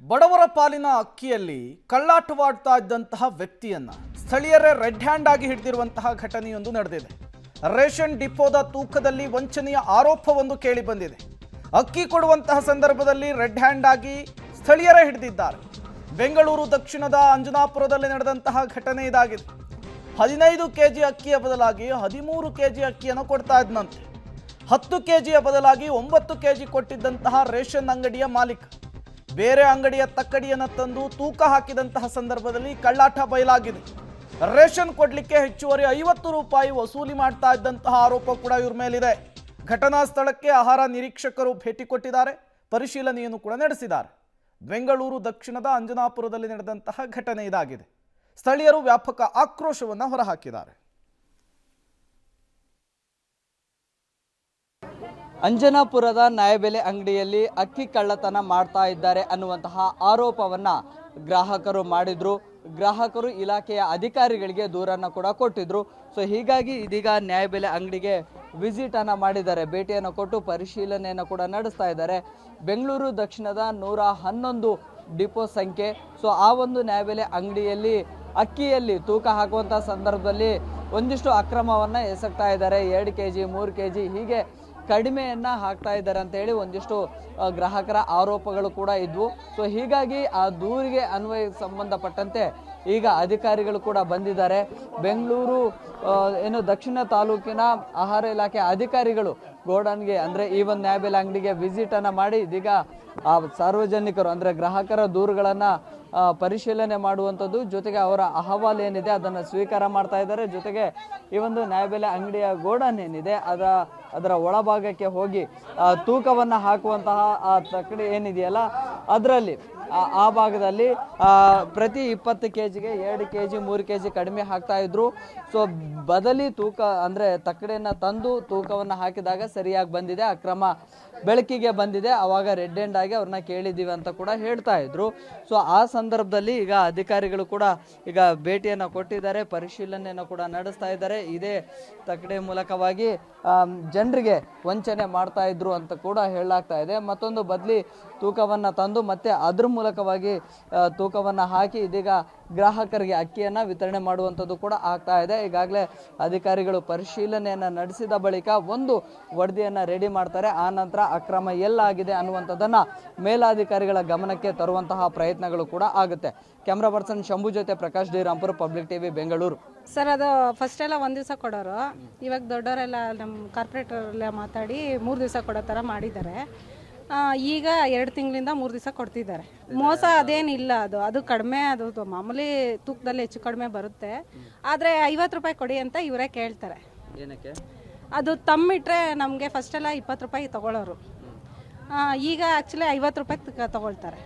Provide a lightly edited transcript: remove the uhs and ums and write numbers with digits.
ಬಡವರ ಪಾಲಿನ ಅಕ್ಕಿಯಲ್ಲಿ ಕಳ್ಳಾಟವಾಡ್ತಾ ಇದ್ದಂತಹ ವ್ಯಕ್ತಿಯನ್ನ ಸ್ಥಳೀಯರೇ ರೆಡ್ ಹ್ಯಾಂಡ್ ಆಗಿ ಹಿಡಿದಿರುವಂತಹ ಘಟನೆಯೊಂದು ನಡೆದಿದೆ. ರೇಷನ್ ಡಿಪೋದ ತೂಕದಲ್ಲಿ ವಂಚನೆಯ ಆರೋಪವೊಂದು ಕೇಳಿ ಬಂದಿದೆ. ಅಕ್ಕಿ ಕೊಡುವಂತಹ ಸಂದರ್ಭದಲ್ಲಿ ರೆಡ್ ಹ್ಯಾಂಡ್ ಆಗಿ ಸ್ಥಳೀಯರೇ ಹಿಡಿದಿದ್ದಾರೆ. ಬೆಂಗಳೂರು ದಕ್ಷಿಣದ ಅಂಜನಾಪುರದಲ್ಲಿ ನಡೆದಂತಹ ಘಟನೆ ಇದಾಗಿದೆ. 15 ಕೆಜಿ ಅಕ್ಕಿಯ ಬದಲಾಗಿ 13 ಕೆಜಿ ಅಕ್ಕಿಯನ್ನು ಕೊಡ್ತಾ ಇದ್ದಂತೆ. 10 ಕೆಜಿಯ ಬದಲಾಗಿ 9 ಕೆಜಿ ಕೊಟ್ಟಿದ್ದಂತಹ ರೇಷನ್ ಅಂಗಡಿಯ ಮಾಲೀಕ ಬೇರೆ ಅಂಗಡಿಯ ತಕ್ಕಡಿಯನ್ನು ತಂದು ತೂಕ ಹಾಕಿದಂತಹ ಸಂದರ್ಭದಲ್ಲಿ ಕಳ್ಳಾಟ ಬಯಲಾಗಿದೆ. ರೇಷನ್ ಕೊಡ್ಲಿಕ್ಕೆ ಹೆಚ್ಚುವರಿ 50 ರೂಪಾಯಿ ವಸೂಲಿ ಮಾಡ್ತಾ ಇದ್ದಂತಹ ಆರೋಪ ಕೂಡ ಇವ್ರ ಮೇಲಿದೆ. ಘಟನಾ ಸ್ಥಳಕ್ಕೆ ಆಹಾರ ನಿರೀಕ್ಷಕರು ಭೇಟಿ ಕೊಟ್ಟಿದ್ದಾರೆ, ಪರಿಶೀಲನೆಯನ್ನು ಕೂಡ ನಡೆಸಿದ್ದಾರೆ. ಬೆಂಗಳೂರು ದಕ್ಷಿಣದ ಅಂಜನಾಪುರದಲ್ಲಿ ನಡೆದಂತಹ ಘಟನೆ ಇದಾಗಿದೆ. ಸ್ಥಳೀಯರು ವ್ಯಾಪಕ ಆಕ್ರೋಶವನ್ನು ಹೊರಹಾಕಿದ್ದಾರೆ. ಅಂಜನಾಪುರದ ನ್ಯಾಯಬೆಲೆ ಅಂಗಡಿಯಲ್ಲಿ ಅಕ್ಕಿ ಕಳ್ಳತನ ಮಾಡ್ತಾ ಇದ್ದಾರೆ ಅನ್ನುವಂತಹ ಆರೋಪವನ್ನ ಗ್ರಾಹಕರು ಮಾಡಿದ್ರು. ಗ್ರಾಹಕರು ಇಲಾಖೆಯ ಅಧಿಕಾರಿಗಳಿಗೆ ದೂರನ್ನು ಕೂಡ ಕೊಟ್ಟಿದ್ರು. ಸೊ ಹೀಗಾಗಿ ಇದೀಗ ನ್ಯಾಯಬೆಲೆ ಅಂಗಡಿಗೆ ವಿಸಿಟ್ ಅನ್ನ ಮಾಡಿದ್ದಾರೆ, ಭೇಟಿಯನ್ನು ಕೊಟ್ಟು ಪರಿಶೀಲನೆಯನ್ನು ಕೂಡ ನಡೆಸ್ತಾ ಇದ್ದಾರೆ. ಬೆಂಗಳೂರು ದಕ್ಷಿಣದ 111 ಡಿಪೋ ಸಂಖ್ಯೆ. ಸೊ ಆ ಒಂದು ನ್ಯಾಯಬೆಲೆ ಅಂಗಡಿಯಲ್ಲಿ ಅಕ್ಕಿಯಲ್ಲಿ ತೂಕ ಹಾಕುವಂಥ ಸಂದರ್ಭದಲ್ಲಿ ಒಂದಿಷ್ಟು ಅಕ್ರಮವನ್ನು ಎಸಗ್ತಾ ಇದ್ದಾರೆ. 2 ಕೆಜಿ 3 ಕೆಜಿ ಹೀಗೆ ಕಡಿಮೆಯನ್ನು ಹಾಕ್ತಾ ಇದ್ದಾರೆ ಅಂತೇಳಿ ಒಂದಿಷ್ಟು ಗ್ರಾಹಕರ ಆರೋಪಗಳು ಕೂಡ ಇದ್ವು. ಸೊ ಹೀಗಾಗಿ ಆ ದೂರಿಗೆ ಸಂಬಂಧಪಟ್ಟಂತೆ ಈಗ ಅಧಿಕಾರಿಗಳು ಕೂಡ ಬಂದಿದ್ದಾರೆ. ಬೆಂಗಳೂರು ಏನು ದಕ್ಷಿಣ ತಾಲೂಕಿನ ಆಹಾರ ಇಲಾಖೆ ಅಧಿಕಾರಿಗಳು ಗೋಡನ್ಗೆ ಅಂದರೆ ಈ ಒಂದು ನ್ಯಾಯಬೆಲೆ ಅಂಗಡಿಗೆ ವಿಸಿಟನ್ನು ಮಾಡಿ ಇದೀಗ ಆ ಸಾರ್ವಜನಿಕರು ಅಂದರೆ ಗ್ರಾಹಕರ ದೂರುಗಳನ್ನು ಪರಿಶೀಲನೆ ಮಾಡುವಂಥದ್ದು, ಜೊತೆಗೆ ಅವರ ಅಹವಾಲು ಏನಿದೆ ಅದನ್ನು ಸ್ವೀಕಾರ ಮಾಡ್ತಾ ಇದ್ದಾರೆ. ಜೊತೆಗೆ ಈ ಒಂದು ನ್ಯಾಯಬೆಲೆ ಅಂಗಡಿಯ ಗೋಡನ್ ಏನಿದೆ ಅದರ ಒಳಭಾಗಕ್ಕೆ ಹೋಗಿ ತೂಕವನ್ನು ಹಾಕುವಂತಹ ಆ ತಕ್ಕಡಿ ಏನಿದೆಯಲ್ಲ ಅದರಲ್ಲಿ ಆ ಭಾಗದಲ್ಲಿ ಪ್ರತಿ 20 ಕೆಜಿಗೆ 2 ಕೆಜಿ 3 ಕೆಜಿ ಕಡಿಮೆ ಹಾಕ್ತಾ ಇದ್ರು. ಸೊ ಬದಲಿ ತೂಕ ಅಂದರೆ ತಕ್ಕಡಿಯನ್ನು ತಂದು ತೂಕವನ್ನು ಹಾಕಿದಾಗ ಸರಿಯಾಗಿ ಬಂದಿದೆ, ಅಕ್ರಮ ಬೆಳಕಿಗೆ ಬಂದಿದೆ, ಅವಾಗ ರೆಡ್ ಹ್ಯಾಂಡ್ ಆಗಿ ಅವ್ರನ್ನ ಕೇಳಿದ್ದೀವಿ ಅಂತ ಕೂಡ ಹೇಳ್ತಾ ಇದ್ರು. ಸೊ ಆ ಸಂದರ್ಭದಲ್ಲಿ ಈಗ ಅಧಿಕಾರಿಗಳು ಕೂಡ ಈಗ ಭೇಟಿಯನ್ನು ಕೊಟ್ಟಿದ್ದಾರೆ, ಪರಿಶೀಲನೆಯನ್ನು ಕೂಡ ನಡೆಸ್ತಾ ಇದ್ದಾರೆ. ಇದೇ ತಕ್ಕಡಿ ಮೂಲಕವಾಗಿ ಜನರಿಗೆ ವಂಚನೆ ಮಾಡ್ತಾ ಇದ್ರು ಅಂತ ಕೂಡ ಹೇಳಲಾಗ್ತಾ ಇದೆ. ಮತ್ತೊಂದು ಬದಲಿ ತೂಕವನ್ನು ತಂದು ಮತ್ತೆ ಅದ್ರ ಮೂಲಕವಾಗಿ ತೂಕವನ್ನು ಹಾಕಿ ಇದೀಗ ಗ್ರಾಹಕರಿಗೆ ಅಕ್ಕಿಯನ್ನು ವಿತರಣೆ ಮಾಡುವಂಥದ್ದು ಕೂಡ ಆಗ್ತಾ ಇದೆ. ಈಗಾಗಲೇ ಅಧಿಕಾರಿಗಳು ಪರಿಶೀಲನೆಯನ್ನು ನಡೆಸಿದ ಬಳಿಕ ಒಂದು ವರದಿಯನ್ನು ರೆಡಿ ಮಾಡ್ತಾರೆ. ಆ ನಂತರ ಅಕ್ರಮ ಎಲ್ಲಾಗಿದೆ ಅನ್ನುವಂಥದ್ದನ್ನು ಮೇಲಾಧಿಕಾರಿಗಳ ಗಮನಕ್ಕೆ ತರುವಂತಹ ಪ್ರಯತ್ನಗಳು ಕೂಡ ಆಗುತ್ತೆ. ಕ್ಯಾಮ್ರಾ ಪರ್ಸನ್ ಶಂಭು ಜೊತೆ Prakash D Rampura, public TV, Bengaluru. Sir, ಅದು ಫಸ್ಟ್ ಎಲ್ಲ 1 ದಿವಸ ಕೊಡೋರು, ಇವಾಗ ದೊಡ್ಡವರೆಲ್ಲ ನಮ್ಮ ಕಾರ್ಪೊರೇಟರ್ ಎಲ್ಲ ಮಾತಾಡಿ 3 ದಿವಸ ಕೊಡೋ ಥರ ಮಾಡಿದ್ದಾರೆ. ಈಗ 2 ತಿಂಗಳಿಂದ 3 ದಿವಸ ಕೊಡ್ತಿದ್ದಾರೆ. ಮೋಸ ಅದೇನಿಲ್ಲ, ಅದು ಕಡಿಮೆ, ಅದು ಮಾಮೂಲಿ ತೂಕದಲ್ಲಿ ಹೆಚ್ಚು ಕಡಿಮೆ ಬರುತ್ತೆ. ಆದರೆ 50 ರೂಪಾಯಿ ಕೊಡಿ ಅಂತ ಇವರೇ ಕೇಳ್ತಾರೆ. ಏನಕ್ಕೆ? ಅದು ತಮ್ಮಿಟ್ರೆ ನಮಗೆ ಫಸ್ಟೆಲ್ಲ 20 ರೂಪಾಯಿ ತೊಗೊಳ್ಳೋರು, ಈಗ ಆ್ಯಕ್ಚುಲಿ 50 ರೂಪಾಯಿ ತೊಗೊಳ್ತಾರೆ.